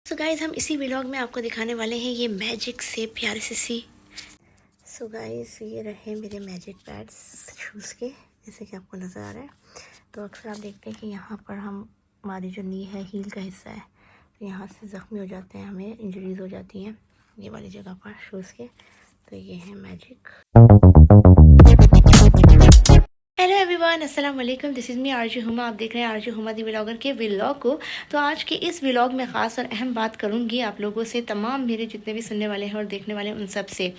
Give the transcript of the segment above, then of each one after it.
So guys हम इसी vlog में आपको दिखाने वाले हैं ये मैजिक से प्यारे से सी। सो गाइस ये रहे मेरे मैजिक पैड्स शूज़ के, जैसे कि आपको नज़र आ रहा है। तो अक्सर आप देखते हैं कि यहाँ पर हमारी जो नी है, हील का हिस्सा है, तो यहाँ से ज़ख्मी हो जाते हैं, हमें इंजरीज़ हो जाती हैं ये वाली जगह पर शूज़ के। तो ये है मैजिक। हेलो एवरीवन, अस्सलाम वालेकुम। दिस इज़ मी आरजू हुमा। आप देख रहे हैं आरजू हुमा दी व्लॉगर के व्लॉग को। तो आज के इस व्लॉग में ख़ास और अहम बात करूंगी आप लोगों से, तमाम मेरे जितने भी सुनने वाले हैं और देखने वाले हैं उन सब से।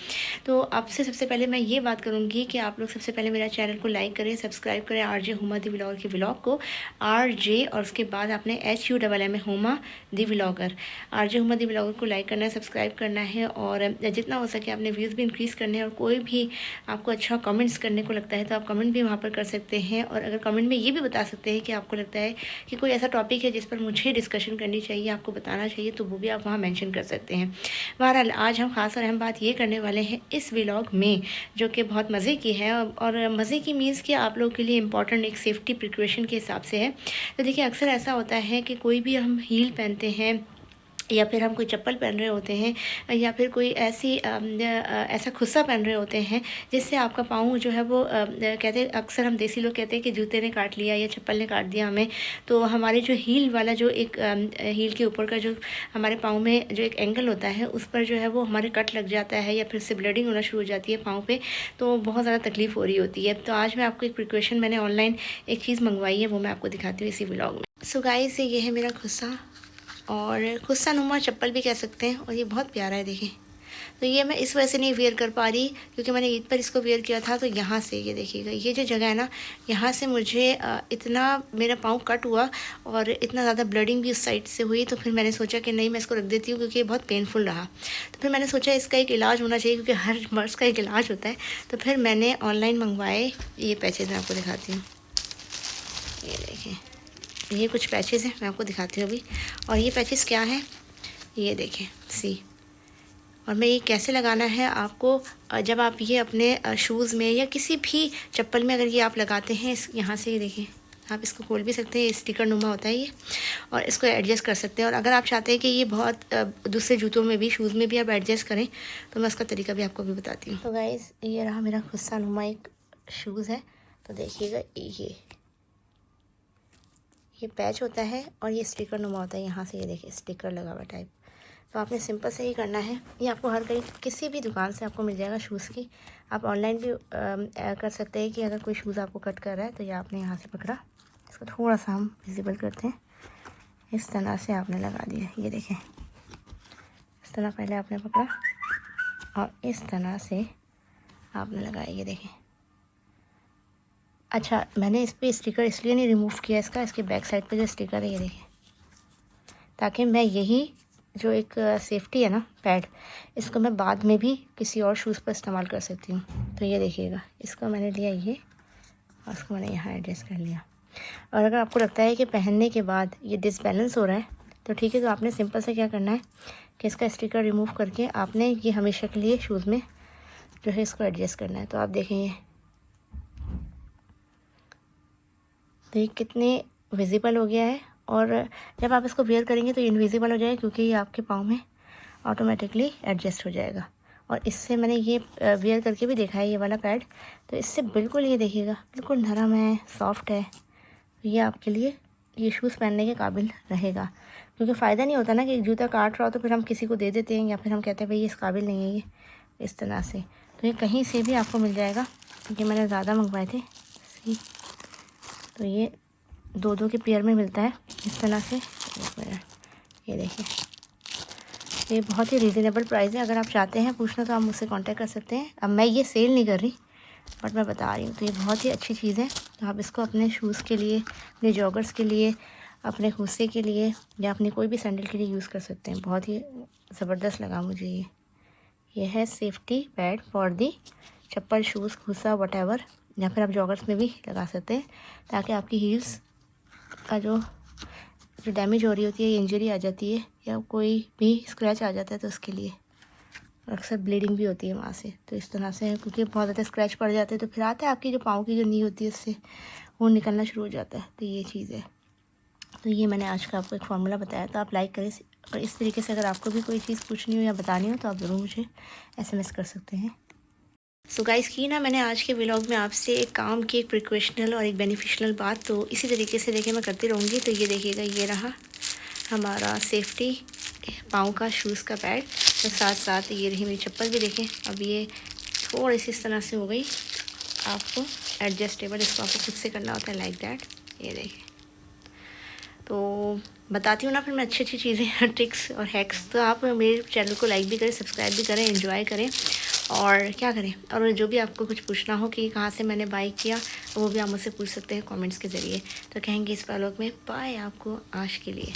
तो आपसे सबसे पहले मैं ये बात करूंगी कि आप लोग सबसे पहले मेरा चैनल को लाइक करें, सब्सक्राइब करें आरजे हुमा दी व्लॉगर के व्लॉग को। RJ और उसके बाद आपने HUMM हुमा दी व्लॉगर, आरजे हुमा दी व्लॉगर को लाइक करना है, सब्सक्राइब करना है और जितना हो सके आपने व्यूज़ भी इंक्रीज़ करने हैं। और कोई भी आपको अच्छा कमेंट्स करने को लगता है तो आप कमेंट भी वहाँ पर कर सकते हैं। और अगर कमेंट में ये भी बता सकते हैं कि आपको लगता है कि कोई ऐसा टॉपिक है जिस पर मुझे डिस्कशन करनी चाहिए, आपको बताना चाहिए, तो वो भी आप वहाँ मेंशन कर सकते हैं। बहरहाल आज हम ख़ास और अहम बात ये करने वाले हैं इस व्लॉग में, जो कि बहुत मज़े की है। और मज़े की मीन्स कि आप लोगों के लिए इंपॉर्टेंट एक सेफ्टी प्रिकॉशन के हिसाब से है। तो देखिए अक्सर ऐसा होता है कि कोई भी हम हील पहनते हैं या फिर हम कोई चप्पल पहन रहे होते हैं या फिर कोई ऐसा खुस्सा पहन रहे होते हैं जिससे आपका पाँव जो है वो कहते हैं, अक्सर हम देसी लोग कहते हैं कि जूते ने काट लिया या चप्पल ने काट दिया हमें। तो हमारे जो हील वाला जो एक हील के ऊपर का जो हमारे पाँव में जो एक एंगल होता है उस पर जो है वो हमारे कट लग जाता है या फिर से ब्लीडिंग होना शुरू हो जाती है पाँव पे, तो बहुत ज़्यादा तकलीफ़ हो रही होती है। तो आज मैं आपको एक प्रिकॉशन, मैंने ऑनलाइन एक चीज़ मंगवाई है, वो मैं आपको दिखाती हूँ इसी व्लॉग में। सो गाइस ये है मेरा खुस्सा, और खुस्सा नुमा चप्पल भी कह सकते हैं, और ये बहुत प्यारा है देखिए। तो ये मैं इस वजह से नहीं वेयर कर पा रही क्योंकि मैंने ईद पर इसको वेयर किया था। तो यहाँ से ये देखिएगा, ये जो जगह है ना, यहाँ से मुझे इतना मेरा पाँव कट हुआ और इतना ज़्यादा ब्लडिंग भी उस साइड से हुई। तो फिर मैंने सोचा कि नहीं, मैं इसको रख देती हूँ क्योंकि ये बहुत पेनफुल रहा। तो फिर मैंने सोचा इसका एक इलाज होना चाहिए क्योंकि हर मर्ज़ का एक इलाज होता है। तो फिर मैंने ऑनलाइन मंगवाए ये पैचेज़, मैं आपको दिखाती हूँ। ये देखिए, ये कुछ पैचेज़ हैं, मैं आपको दिखाती हूँ अभी। और ये पैचेज़ क्या है ये देखें, सी। और मैं ये कैसे लगाना है आपको, जब आप ये अपने शूज़ में या किसी भी चप्पल में अगर ये आप लगाते हैं, इस यहाँ से ये देखें, आप इसको खोल भी सकते हैं, स्टिकर नुमा होता है ये, और इसको एडजस्ट कर सकते हैं। और अगर आप चाहते हैं कि ये बहुत दूसरे जूतों में भी, शूज़ में भी आप एडजस्ट करें, तो मैं उसका तरीका भी आपको भी बताती हूँ। तो गाइस ये रहा मेरा खुस्सा नुमा एक शूज़ है। तो देखिएगा ये पैच होता है और ये स्टिकर नुमा होता है, यहाँ से ये देखिए स्टिकर लगा हुआ टाइप। तो आपने सिंपल से ही करना है, ये आपको हर कहीं किसी भी दुकान से आपको मिल जाएगा शूज़ की। आप ऑनलाइन भी कर सकते हैं कि अगर कोई शूज़ आपको कट कर रहा है तो ये आपने यहाँ से पकड़ा, इसको थोड़ा सा हम विजिबल करते हैं, इस तरह से आपने लगा दिया। ये देखें, इस तरह पहले आपने पकड़ा और इस तरह से आपने लगाया, ये देखें। अच्छा, मैंने इस पर स्टिकर इसलिए नहीं रिमूव किया इसका, इसके बैक साइड पे जो स्टिकर है ये देखें, ताकि मैं यही जो एक सेफ्टी है ना पैड, इसको मैं बाद में भी किसी और शूज़ पर इस्तेमाल कर सकती हूँ। तो ये देखिएगा, इसको मैंने लिया ये, और इसको मैंने यहाँ एडजस्ट कर लिया। और अगर आपको लगता है कि पहनने के बाद ये डिसबैलेंस हो रहा है तो ठीक है, तो आपने सिंपल से क्या करना है कि इसका स्टिकर रिमूव करके आपने ये हमेशा के लिए शूज़ में जो है इसको एडजस्ट करना है। तो आप देखें तो ये कितने विजिबल हो गया है, और जब आप इसको वेयर करेंगे तो इनविजिबल हो जाएगा क्योंकि ये आपके पाँव में ऑटोमेटिकली एडजस्ट हो जाएगा। और इससे मैंने ये वेयर करके भी देखा है ये वाला पैड, तो इससे बिल्कुल ये देखिएगा बिल्कुल नरम है, सॉफ्ट है। तो ये आपके लिए ये शूज़ पहनने के काबिल रहेगा, क्योंकि फ़ायदा नहीं होता ना कि जूता काट रहा हो तो फिर हम किसी को दे देते हैं या फिर हम कहते हैं भाई ये इस काबिल नहीं है ये, इस तरह से। तो ये कहीं से भी आपको मिल जाएगा, क्योंकि मैंने ज़्यादा मंगवाए थे। तो ये 2-2 के पेयर में मिलता है इस तरह से। ये देखिए, ये बहुत ही रीज़नेबल प्राइस है। अगर आप चाहते हैं पूछना तो आप मुझसे कांटेक्ट कर सकते हैं। अब मैं ये सेल नहीं कर रही, बट मैं बता रही हूँ। तो ये बहुत ही अच्छी चीज़ है। तो आप इसको अपने शूज़ के लिए, अपने जॉगर्स के लिए, अपने खुस्से के लिए या अपनी कोई भी सैंडल के लिए यूज़ कर सकते हैं। बहुत ही ज़बरदस्त लगा मुझे ये है safety pad for the chappal, shoes, khussa, whatever, या फिर आप जॉगर्स में भी लगा सकते हैं, ताकि आपकी हील्स का जो डैमेज हो रही होती है, इंजरी आ जाती है या कोई भी स्क्रैच आ जाता है तो उसके लिए, अक्सर ब्लीडिंग भी होती है वहाँ से। तो इस तरह से, क्योंकि बहुत ज़्यादा स्क्रैच पड़ जाते हैं तो फिर आता है आपकी जो पाँव की जो नी होती है उससे वो निकलना शुरू हो जाता है। तो ये चीज़ है। तो ये मैंने आज का आपको एक फार्मूला बताया, तो आप लाइक करें, और इस तरीके से अगर आपको भी कोई चीज़ पूछनी हो या बतानी हो तो आप ज़रूर मुझे SMS कर सकते हैं। सो गाइस, की ना मैंने आज के व्लॉग में आपसे एक काम की, एक प्रिकॉशनल और एक बेनिफिशियल बात, तो इसी तरीके से देखिए मैं करती रहूँगी। तो ये देखिएगा, ये रहा हमारा सेफ्टी पाँव का शूज़ का पैड, तो साथ साथ ये रही मेरी चप्पल भी। देखें अब ये थोड़ी सी इस तरह से हो गई, आपको एडजस्टेबल, इसको आपको खुद से करना होता है लाइक दैट। ये देखें, तो बताती हूँ ना फिर मैं अच्छी अच्छी चीज़ें ट्रिक्स और हैक्स। तो आप मेरे चैनल को लाइक भी करें, सब्सक्राइब भी करें, एंजॉय करें और क्या करें। और जो भी आपको कुछ पूछना हो कि कहाँ से मैंने बाय किया, वो भी आप मुझसे पूछ सकते हैं कमेंट्स के ज़रिए। तो कहेंगे इस व्लॉग में बाय आपको आज के लिए।